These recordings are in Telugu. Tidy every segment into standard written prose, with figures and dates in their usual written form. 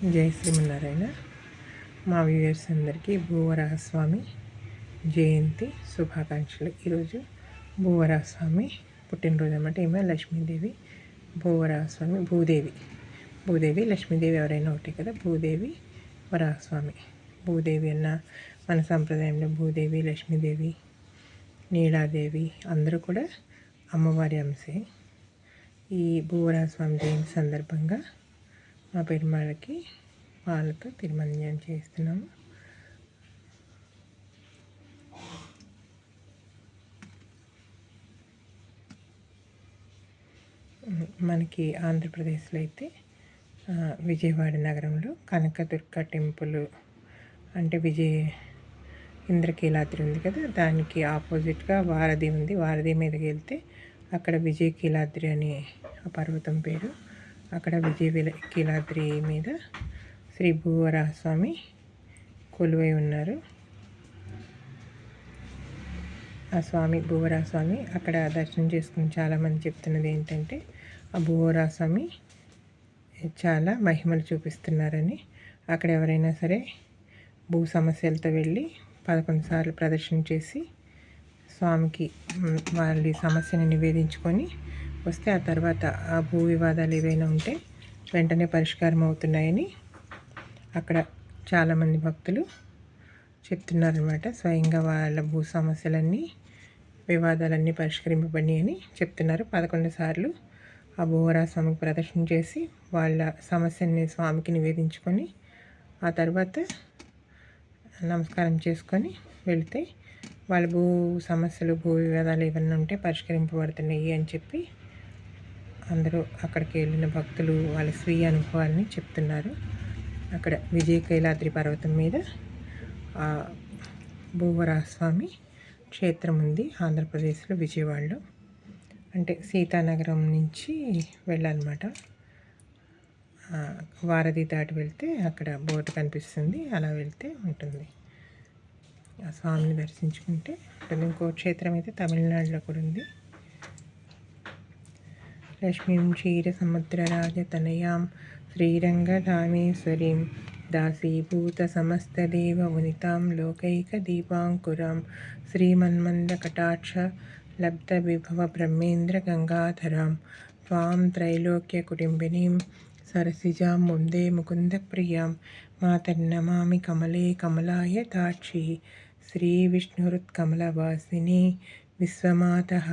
జై శ్రీమన్నారాయణ. మా వ్యూయర్స్ అందరికీ భూవరాహస్వామి జయంతి శుభాకాంక్షలు. ఈరోజు భూవరాహస్వామి పుట్టినరోజు అన్నమాట. ఈమె లక్ష్మీదేవి, భూవరాహస్వామి భూదేవి లక్ష్మీదేవి ఎవరైనా ఒకటే కదా. భూదేవి వరాహస్వామి. భూదేవి అన్న మన సంప్రదాయంలో భూదేవి, లక్ష్మీదేవి, నీలాదేవి అందరూ కూడా అమ్మవారి అంశే. ఈ భూవరాహస్వామి జయంతి సందర్భంగా మా పెరుమాళ్ళకి పాలతో తిరుమంజనం చేస్తున్నాము. మనకి ఆంధ్రప్రదేశ్లో అయితే విజయవాడ నగరంలో కనకదుర్గ టెంపుల్ అంటే ఇంద్రకీలాద్రి ఉంది కదా, దానికి ఆపోజిట్గా వారధి ఉంది. వారధి మీదకి వెళ్తే అక్కడ విజయకీలాద్రి అనే ఆ పర్వతం పేరు. అక్కడ కీలాద్రి మీద శ్రీ భూవరాహస్వామి కొలువై ఉన్నారు. ఆ స్వామి భూవరాహస్వామి అక్కడ దర్శనం చేసుకుని చాలామంది చెప్తున్నది ఏంటంటే ఆ భూవరాహస్వామి చాలా మహిమలు చూపిస్తున్నారని. అక్కడ ఎవరైనా సరే భూ సమస్యలతో వెళ్ళి 11 సార్లు ప్రదర్శన చేసి స్వామికి వాళ్ళ సమస్యని నివేదించుకొని వస్తే ఆ తర్వాత ఆ భూ వివాదాలు ఏవైనా ఉంటే వెంటనే పరిష్కారం అవుతున్నాయని అక్కడ చాలామంది భక్తులు చెప్తున్నారనమాట. స్వయంగా వాళ్ళ భూ సమస్యలన్నీ వివాదాలన్నీ పరిష్కరింపబడి అని చెప్తున్నారు. 11 సార్లు ఆ భూవరాహస్వామికి ప్రదర్శన చేసి వాళ్ళ సమస్యని స్వామికి నివేదించుకొని ఆ తర్వాత నమస్కారం చేసుకొని వెళితే వాళ్ళ భూ సమస్యలు, భూ వివాదాలు ఏమన్నా ఉంటే పరిష్కరింపబడుతున్నాయి అని చెప్పి అందరూ అక్కడికి వెళ్ళిన భక్తులు వాళ్ళ స్వీయ అనుభవాలని చెప్తున్నారు. అక్కడ విజయకైలాద్రి పర్వతం మీద భూవరాహస్వామి క్షేత్రం ఉంది ఆంధ్రప్రదేశ్లో, విజయవాడలో. అంటే సీతానగరం నుంచి వెళ్ళాలన్నమాట. వారధి దాటి వెళ్తే అక్కడ బోర్డు కనిపిస్తుంది, అలా వెళ్తే ఉంటుంది. ఆ స్వామిని దర్శించుకుంటే ఇంకో క్షేత్రం అయితే తమిళనాడులో కూడా ఉంది. లక్ష్మీం క్షీరసముద్రరాజతనయాం శ్రీరంగధామేశ్వరీం దాసీభూత సమస్తదేవ వనితాం లోకైకదీపాంకురాం శ్రీమన్మందకటాక్ష లబ్ధవిభవ బ్రహ్మేంద్ర గంగాధరాం త్వాం త్రైలోక్యకుటుంబినీం సరసిజాం వందే ముకుందప్రియాం మాతర్నమామి కమలే కమలాయతాక్షి శ్రీవిష్ణురుత్కమలవాసిని విశ్వమాతః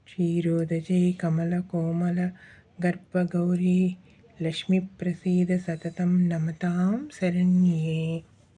క్షీరోదజే కమలకోమల గర్భగౌరీ లక్ష్మీప్రసీద సతతం నమతాం శరణ్యే.